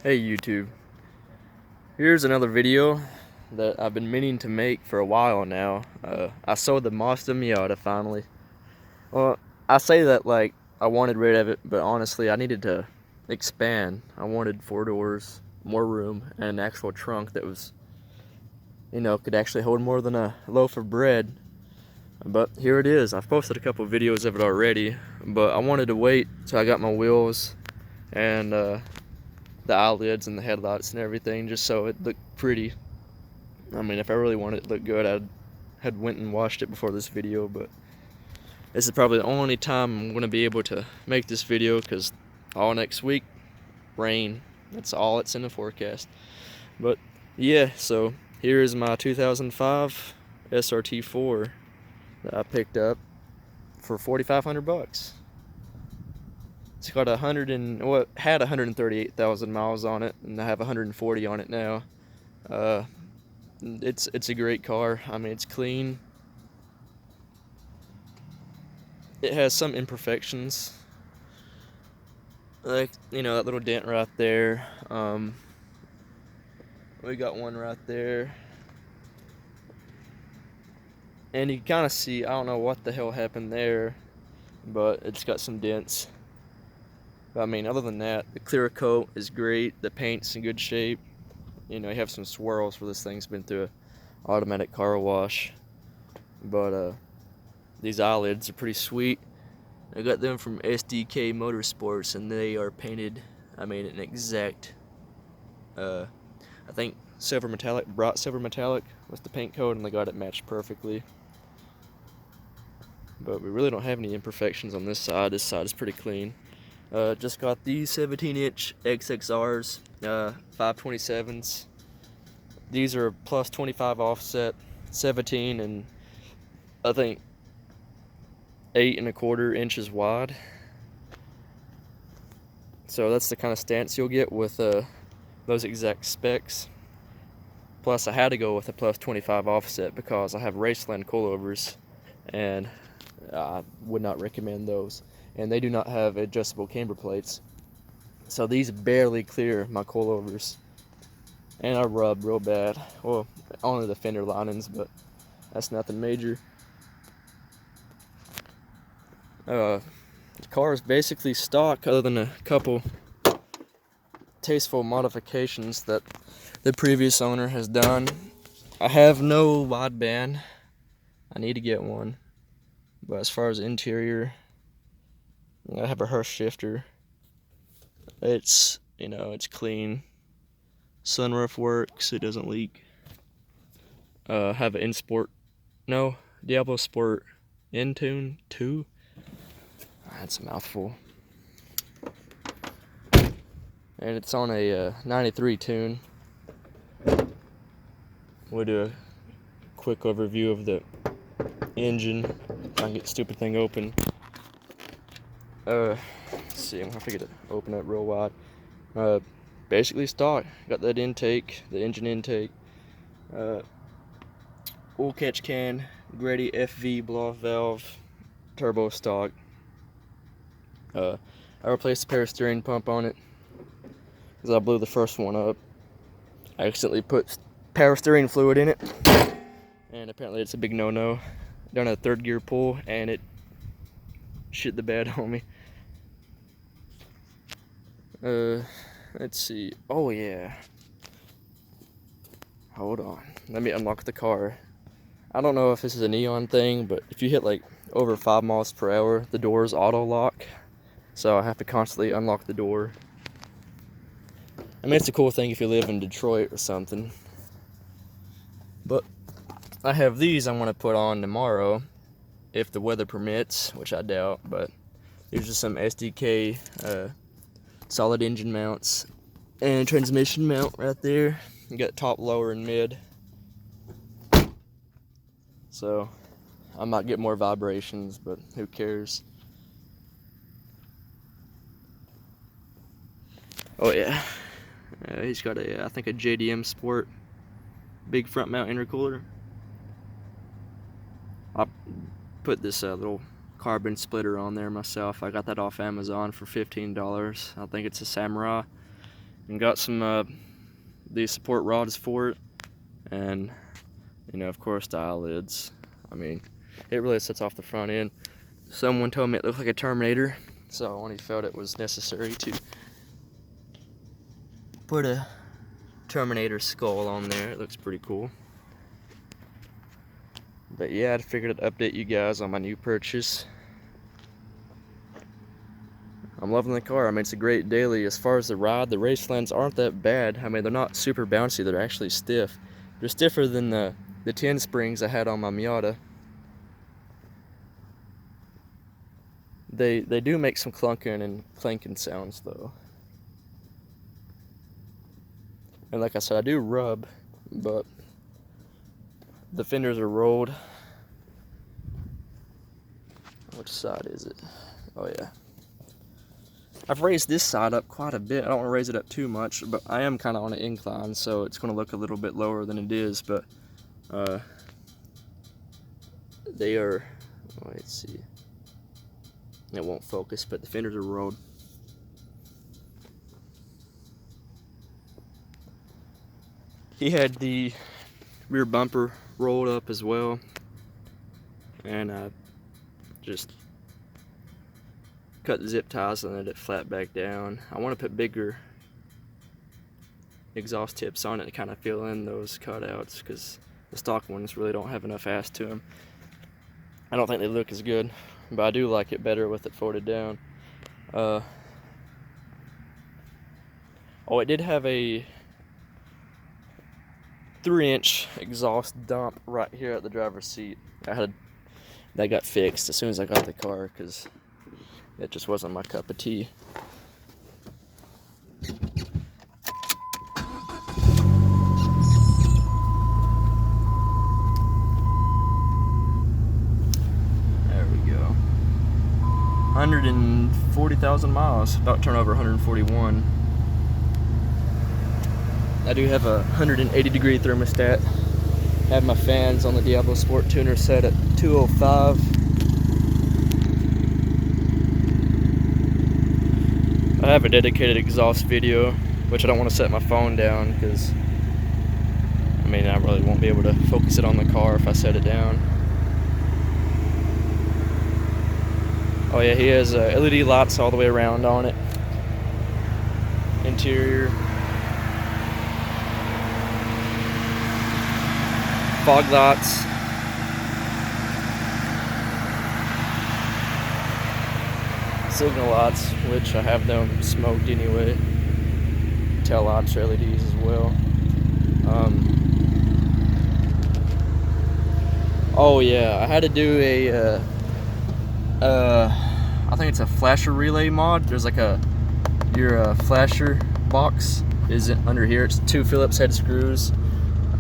Hey YouTube, here's another video that I've been meaning to make for a while now. I sold the Mazda Miata finally. Well, I say that like I wanted rid of it, but honestly I needed to expand. I wanted 4 doors, more room, and an actual trunk that was, could actually hold more than a loaf of bread. But here it is. I've posted a couple videos of it already, but I wanted to wait till I got my wheels and the eyelids and the headlights and everything, just so it looked pretty. I mean, if I really wanted it to look good, I'd had went and watched it before this video, but this is probably the only time I'm going to be able to make this video, because all next week, rain. That's all it's in the forecast. But yeah, so here is my 2005 SRT4 that I picked up for 4,500 bucks. It's got had 138,000 miles on it, and I have 140 on it now. It's a great car. I mean, it's clean. It has some imperfections, like that little dent right there. We got one right there, and you can kind of see, I don't know what the hell happened there, but it's got some dents. But I mean, other than that, the clear coat is great. The paint's in good shape. You have some swirls where this thing's been through an automatic car wash. But these eyelids are pretty sweet. I got them from SDK Motorsports, and they are painted, I mean, an exact, I think silver metallic, brought silver metallic with the paint code, and they got it matched perfectly. But we really don't have any imperfections on this side. This side is pretty clean. Just got these 17-inch XXRs, 527s. These are plus 25 offset, 17, and I think 8¼ inches wide. So that's the kind of stance you'll get with those exact specs. Plus I had to go with a plus 25 offset because I have Raceland coilovers, and I would not recommend those. And they do not have adjustable camber plates, so these barely clear my coilovers. And I rub real bad. Well, only the fender linings, but that's nothing major. The car is basically stock, other than a couple tasteful modifications that the previous owner has done. I have no wideband. I need to get one. But as far as interior, I have a Hurst shifter. It's clean. Sunroof works, it doesn't leak. Have an Diablo Sport Intune 2. That's a mouthful. And it's on a 93 tune. We'll do a quick overview of the engine. I can get the stupid thing open. Let's see, I'm gonna have to get it open up real wide. Basically stock. Got that intake, the engine intake. Oil catch can, Grady FV blow-off valve, turbo stock. I replaced the power steering pump on it because I blew the first one up. I accidentally put power steering fluid in it, and apparently it's a big no-no. Done a third gear pull, and it shit the bed on me. Let's see. Oh yeah. Hold on. Let me unlock the car. I don't know if this is a Neon thing, but if you hit like over 5 miles per hour, the doors auto lock. So I have to constantly unlock the door. I mean, it's a cool thing if you live in Detroit or something. But I have these I'm gonna put on tomorrow, if the weather permits, which I doubt. But these are some SDK solid engine mounts and transmission mount right there. You got top, lower, and mid. So I might get more vibrations, but who cares? Oh yeah, he's got I think a JDM Sport big front mount intercooler. I put this little carbon splitter on there myself. I got that off Amazon for $15. I think it's a Samurai. and got some the support rods for it, and you know, of course, the eyelids. I mean, it really sets off the front end. Someone told me it looked like a Terminator, so I only felt it was necessary to put a Terminator skull on there. It looks pretty cool. But yeah, I figured I'd update you guys on my new purchase. I'm loving the car. I mean, it's a great daily. As far as the ride, the race lands aren't that bad. I mean, they're not super bouncy. They're actually stiff. They're stiffer than the 10 springs I had on my Miata. They do make some clunking and clanking sounds though. And like I said, I do rub, but the fenders are rolled. Which side is it? Oh yeah. I've raised this side up quite a bit. I don't want to raise it up too much, but I am kind of on an incline, so it's going to look a little bit lower than it is, but they are, oh, let's see. It won't focus, but the fenders are rolled. He had the rear bumper rolled up as well, and I just cut the zip ties and let it flat back down. I want to put bigger exhaust tips on it to kind of fill in those cutouts, because the stock ones really don't have enough ass to them. I don't think they look as good, but I do like it better with it folded down. Oh, it did have a 3-inch exhaust dump right here at the driver's seat. That got fixed as soon as I got the car, because it just wasn't my cup of tea. There we go. 140,000 miles, about to turn over 141. I do have a 180-degree thermostat. Have my fans on the Diablo Sport tuner set at 205. I have a dedicated exhaust video, which I don't want to set my phone down, because I mean, I really won't be able to focus it on the car if I set it down. Oh yeah, he has LED lights all the way around on it. Interior. Fog lights. Signal lights, which I have them smoked anyway. Tail lights are LEDs as well. Oh yeah, I had to do a I think it's a flasher relay mod. There's like your flasher box is under here. It's 2 Phillips head screws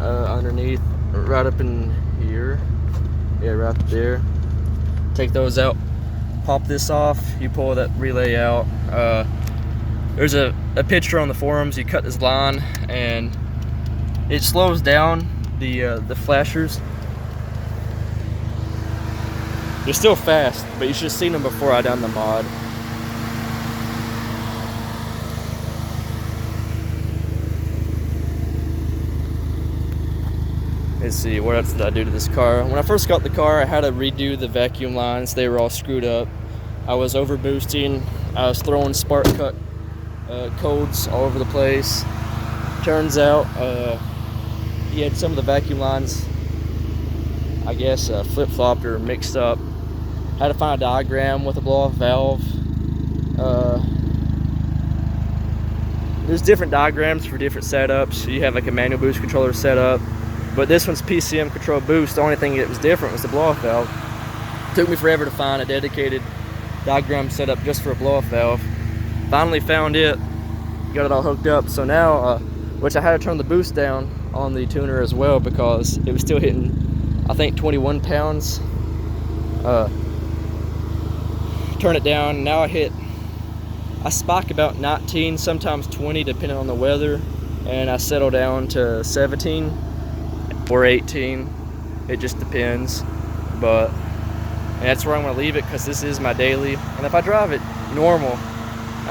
underneath, right up in here. Yeah, right there. Take those out. Pop this off. You pull that relay out. There's a picture on the forums. You cut this line, and it slows down the flashers. They're still fast, but you should have seen them before I done the mod. Let's see, what else did I do to this car? When I first got the car, I had to redo the vacuum lines. They were all screwed up. I was over boosting. I was throwing spark cut codes all over the place. Turns out he had some of the vacuum lines, I guess, flip-flopped or mixed up. Had to find a diagram with a blow-off valve. There's different diagrams for different setups. You have like a manual boost controller setup, but this one's PCM control boost. The only thing that was different was the blow-off valve. It took me forever to find a dedicated diagram set up just for a blow-off valve. Finally found it, got it all hooked up. So now, which I had to turn the boost down on the tuner as well, because it was still hitting, I think, 21 pounds. Turn it down. Now I spike about 19, sometimes 20, depending on the weather, and I settle down to 17 or 18. It just depends, but that's where I'm going to leave it, because this is my daily. And if I drive it normal,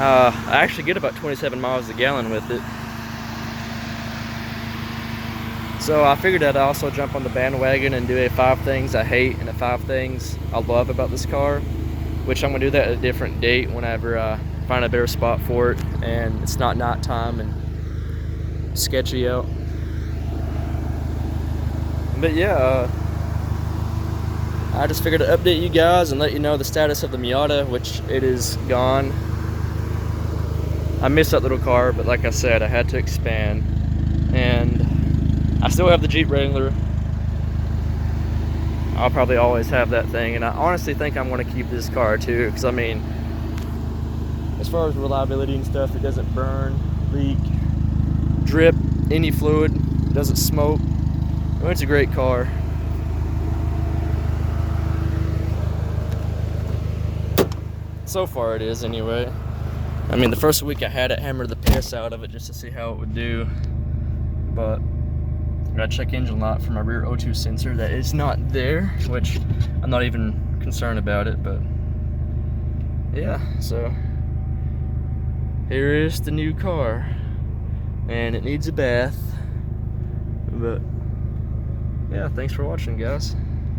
I actually get about 27 miles a gallon with it. So I figured I'd also jump on the bandwagon and do a 5 things I hate and a 5 things I love about this car, which I'm gonna do that at a different date whenever I find a better spot for it and it's not nighttime and sketchy out. But yeah, I just figured to update you guys and let you know the status of the Miata, which it is gone. I miss that little car, but like I said, I had to expand. And I still have the Jeep Wrangler. I'll probably always have that thing, and I honestly think I'm going to keep this car too, because I mean, as far as reliability and stuff, it doesn't burn, leak, drip any fluid, doesn't smoke. I mean, it's a great car. So far it is anyway. I mean, the first week I had it, hammered the piss out of it just to see how it would do, but I gotta check engine light for my rear O2 sensor that is not there, which I'm not even concerned about it, but yeah, so here is the new car, and it needs a bath. But yeah, thanks for watching, guys.